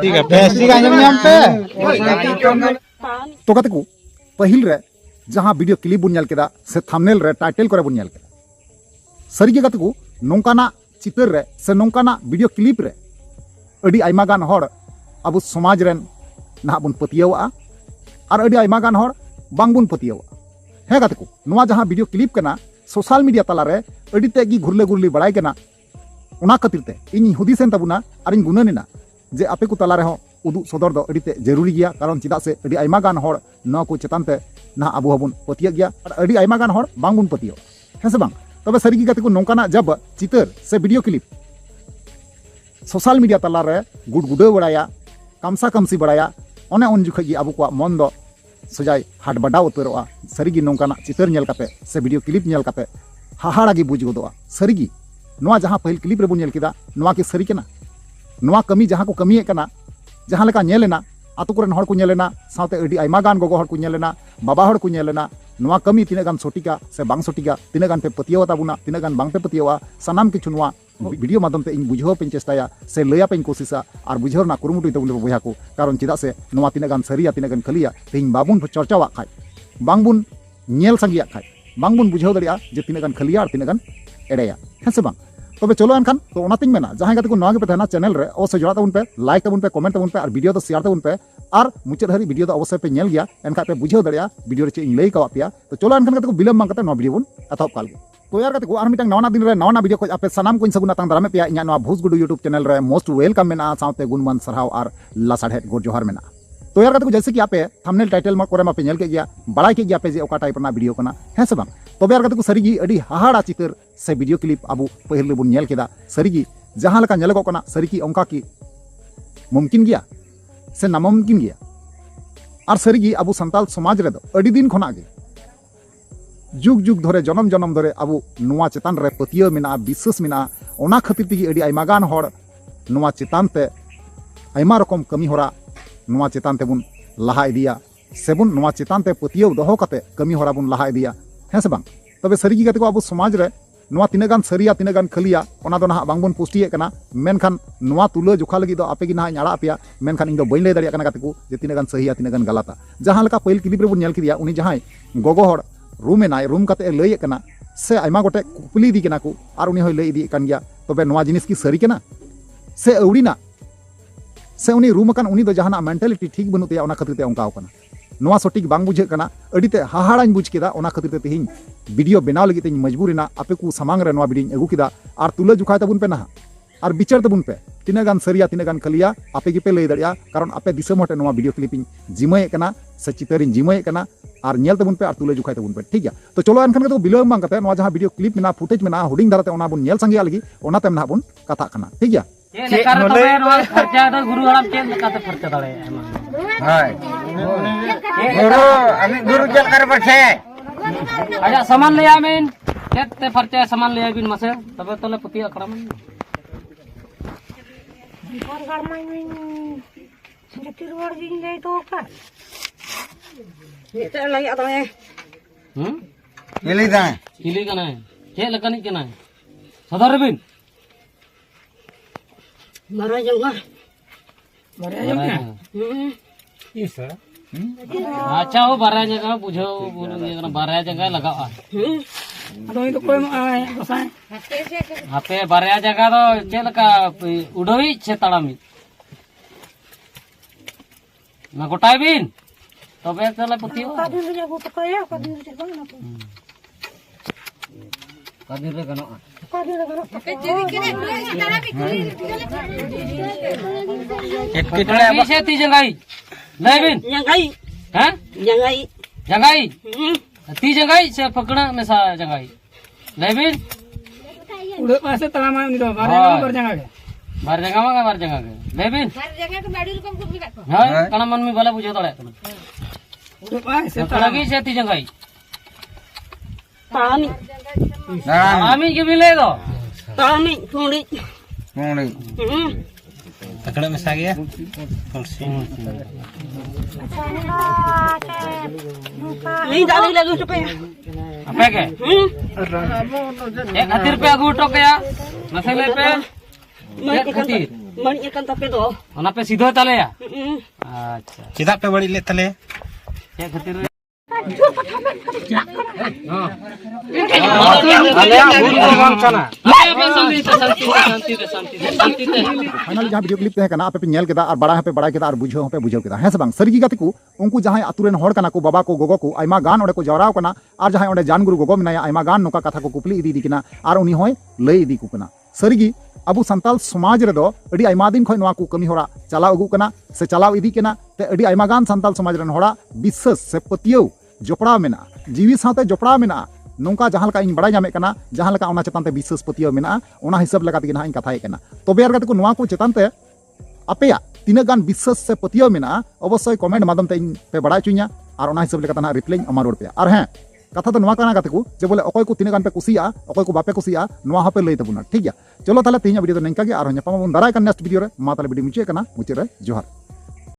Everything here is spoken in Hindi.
ठीक है बेसिक आंजम नाम पे तो कते को पहिल रे जहां वीडियो क्लिप बुन नेल केदा से थंबनेल रे टाइटल करे बुन नेल केदा सरी के कते को नोंकाना चितर रे से नोंकाना वीडियो क्लिप रे अडी आइमा गान हर अबु समाज रेन ना बुन पतियावा और अडी आइमा गान हर बांग बुन पतियावा हे कते को नोवा जहां वीडियो क्लिप कना सोशल मीडिया तला रे अडी ते गी घुरले घुरली बड़ाई कना उना खातिर ते इनी हुदिसेन तबुना और इन गुनानिना जे आपे को तला रे हो उदु सदर दो अडी ते जरूरी गया कारण चिदा से अडी आइमा गान हर न को चेतन ते ना अबु हबुन पतिया गया और अडी आइमा गान हर बांग बुन पतियो है से बांग तबे सरी कते को नोंकाना जब चितर से वीडियो क्लिप सोशल मीडिया तला रे गुडगुडे बड़ाया कमसा कमसी बड़ाया ओने उन जुखे गी अबु को मन दो सजाय हाट बड़ा उतरोआ सरीगी नोंकाना चितर नेल काते से वीडियो क्लिप नेल काते हाहाड़ा गी बुझ गोदोआ सरीगी नोआ जहां पहिल क्लिप रे बुन नेल किदा नोआ के सरी केना नोआ कमी जहां को कमी केना जहां लेका नेलेना आतु कोरेन हड़ को नेलेना साथे अडी आइमा गान गोगो हड़ को नेलेना बाबा हड़ को नेलेना नोआ कमी तिना गान सोटिका से बांग सोटिका तिना गान पे पतियावा ताबुना तिना गान बांग पे पतियावा सनाम किछु नोआ वीडियो माध्यम ते इन बुझाव पेन चेष्टाया से लया पेन कोशिशा और बुझाव ना कुरुमुटु तबुन बया को कारण चिदा से नोआ तिना गान सरिया तिना गान खलिया तेन बाबुन चर्चावा खाय बांगबुन नेल संगिया खाय बांगबुन बुझाव दरिया जे तिना गान खलिया और तिना गान एड़ेया है से बांग तबे चलो एनखान तो ओनातिन मेना जहां गते को नवा के पे थाना चैनल रे अवश्य जोड़ा तबुन पे लाइक तबुन पे कमेंट तबुन पे और वीडियो तो शेयर तबुन पे और मुचाद हरी वीडियो तो अवश्य पे नेल गया एनखा पे बुझाव दरिया वीडियो रे चे इन लई कावा पिया तो चलो एनखान गते को बिलम मांग कते नवा वीडियो बुन अथप काल तो यार गते को आर मिटंग नवा दिन रे नवा वीडियो को आपे सनाम को सगुना तांग दारामे पिया इना नवा भूस गुडू यूट्यूब चैनल रे मोस्ट वेलकम मेना साउते गुणमान सरहाव और लासाढे गोर जोहार मेना तो यार को जैसे कि आपे थंबनेल टाइटल में कोरे पे नेल के गया बड़ा के गया पे जे ओका टाइप ना वीडियो कना है से बांग तबे यार को सरीगी अडी हाहाड़ा चितर से वीडियो क्लिप अबु पहिल बुन नेल केदा सरीगी जहां लका नेलगो कना सरीगी ओंका की मुमकिन गया से नामुमकिन गया और सरीगी अबु संताल समाज रे दो अडी दिन खना गे जुग जुग धरे जन्म जन्म धरे अबु नुआ चेतान रे पतियो मेना विश्वास मेना ओना खातिर तिगी अडी आइमा गान हड़ नुआ चेतान ते आइमा रकम कमी होरा नुआ चेतान ते बुन लहा इदिया सेबुन नुआ चेतान ते पतियो दोहो कते कमी होरा बुन लहा इदिया है से बांग तबे सरीगी गते को अबु समाज रे नुआ तिना गान सरिया तिना गान खलिया ओना दो ना बांग बुन पुष्टिए कना मेनखान नुआ तुला जोखा लगी दो आपे गी ना आड़ा पिया मेनखान इन दो बइन ले दरिया कना गते को जे तिना गान सहिया तिना गान गलता जहां लका पहिल क्लिप रे बुन नेल किदिया उनी जहां गोगो हड़ रूम एनाय रूम कते लई कना से आइमा गोटे कुपली दी कना को और उनी होय लई इदी कान गया तबे नुआ जिनिस की सरी कना से अउड़ीना से उनी रूम कान उनी दो जहाना मेंटालिटी ठीक बनुते ओना खातिर ते ओंकाव कना नोआ सटिक बांग बुझे कना अडीते हाहाड़ाñ बुझ केदा ओना खातिर ते तिहिं वीडियो बनाव लगी ते मजबूरीना आपे को सामांग रे नोआ वीडियो अगु केदा और तुला जुखाय तबुन पे ना और विचार तबुन पे तिना गान सरिया तिना गान खलिया आपे गे पे लई दरिया कारण आपे दिसम हटे नोआ वीडियो क्लिपिंग जिमय कना से चितरिन जिमय कना और नेल तबुन पे और तुला जुखाय तबुन पे ठीक गया तो चलो एनखान के तो बिलोम बांग कते नोआ जहां वीडियो क्लिप मेना फुटेज मेना हुडिंग दाराते ओना बुन नेल संगिया लगी ओना तेम ना बुन कथा कना ठीक गया खर्चा तो गुरु हराम चेन लकाते खर्चा दाड़े हाय गुरु अमी गुरु चल कर बैठे अच्छा सामान ले आमिन खेत ते खर्चा सामान ले आबिन मसे तबे तले पति अकड़ा में घर में सिंगतिर वर दिन ले तो का ये ते लगी आता है इली कना है के लकनी कना है सदर बिन बारह जगह अच्छा वो 12 जगह बुझो बोलो 12 जगह लगाओ तो कोई आपे 12 जगह तो चलका उड़ोई छे ताड़ामी ना गोटाय बिन तबे चले पतियो कादिन रे गो तो कया कादिन रे बन ना कादिन रे गनो एक कितने से ती जंगाई लेबिन जंगाई हैं जंगाई जंगाई ती जंगाई से पकड़ा में सा जंगाई लेबिन उड़े पासे तला में नहीं तो बार जगह के बार जगह के लेबिन बार जगह के बाड़ी रकम को भी हां कना मन में भला बुझो तड़े उड़े पासे तला की से ती जंगाई पानी आमी के मिले दो तामी थोड़ी तकड़ा में सा गया नहीं डाली लगे उस पे आपे के 1 रुपया अगू टोकया मसाले पे ᱪᱮᱫ ᱠᱷᱟᱹᱛᱤᱨ ᱚᱱᱟ ᱯᱮ ᱥᱤᱫᱷᱟᱹ ᱛᱟᱞᱮᱭᱟ ᱟᱪᱪᱷᱟ ᱪᱮᱫᱟᱜ ᱯᱮ ᱵᱟᱹᱲᱤᱡ ᱞᱮᱫ ᱛᱟᱞᱮᱭᱟ? ᱪᱮᱫ ᱠᱷᱟᱹᱛᱤᱨ फाइनली जहाँ वीडियो क्लिप तहे कना आपे पे नेल केदा और बड़ा पे बड़ा केदा और बुझो पे बुझो केदा है से बांग सरी गाते को उनको जहाँ आतु रेन हर कना को बाबा को गोगो को आइमा गान ओडे को जवराव कना और जहाँ ओडे जान गुरु गोगो मेनाया आइमा गान नोका कथा को कुपली इदी कना और उनी होय लई इदी को कना सरी अब संताल समाज रे दो अडी आइमा दिन खय नोआ को कमी होरा चलाव अगु कना से चलाव इदी कना ते अडी आइमा गान संताल समाज रेन होरा विश्वास से पतियो जोपड़ा मेना जीवी साथे जोपड़ा मेना नौका जहाँ इन बड़ा जामे कना जहाँ चेतान ते विश्वास पतियो मेना ओना हिसाब लगा तेगे इन कथाए कना तबे यार को नोआ को चेतान ते अपेया तीना गान विश्वास से पतियो मेना अवश्य कमेंट माध्यम ते पे बड़ा चुइया और ओना हिसाब लगा रिप्लाई अमा रोड पे और हाँ कथा तो नोआ कना गाते को जे बोले अकय को तीना गान पे कुसिया अकय को बापे कुसिया नोआ हपे लई तबुना ठीक गया चलो ताले तीन वीडियो तो नंका गे और दाराय नेक्स्ट वीडियो रे मा ताले वीडियो मुचे कना मुचे रे जोहार।